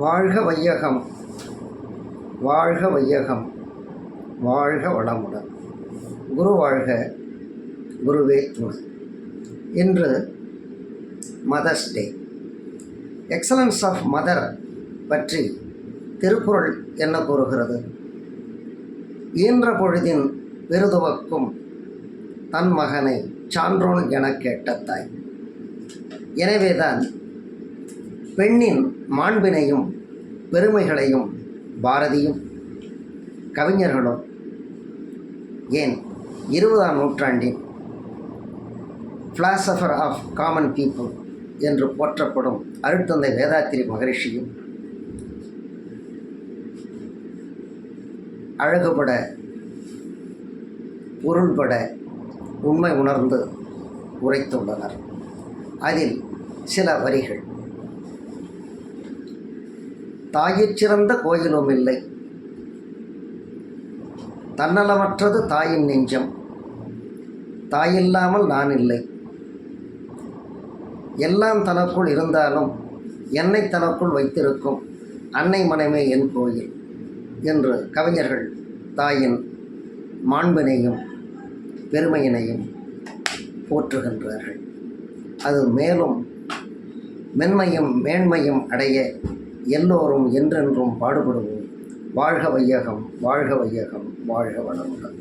வாழ்க வையகம், வாழ்க வையகம், வாழ்க வளமுடன். குரு வாழ்க, குருவே துணை. இன்று mother's day. Excellence of mother பற்றி திருக்குறள் என்ன கூறுகிறது? ஈன்ற பொழுதின் பெருதுவக்கும் தன் மகனை சான்றோன் எனக் கேட்ட தாய். எனவேதான் பெண்ணின் மாண்பினையும் பெருமைகளையும் பாரதியும் கவிஞர்களும், ஏன் 20ஆம் நூற்றாண்டின் பிலாசபர் ஆஃப் காமன் பீப்புள் என்று போற்றப்படும் அருட்தந்தை வேதாத்திரி மகரிஷியும் அழகுபட பொருள்பட உண்மை உணர்ந்து உரைத்துள்ளனர். அதில் சில வரிகள்: தாயிற் கோயிலும் இல்லை, தன்னலமற்றது தாயின் நெஞ்சம், தாயில்லாமல் நான் இல்லை, எல்லாம் தனக்குள் இருந்தாலும் என்னை தனக்குள் வைத்திருக்கும் அன்னை மனமே என் கோயில் என்று கவிஞர்கள் தாயின் மாண்பினையும் பெருமையினையும் போற்றுகின்றார்கள். அது மேலும் மென்மையும் மேன்மையும் அடைய எல்லோரும் என்றென்றும் பாடுபடுவோம். வாழ்க வையகம், வாழ்க வையகம், வாழ்க வளமுடன்.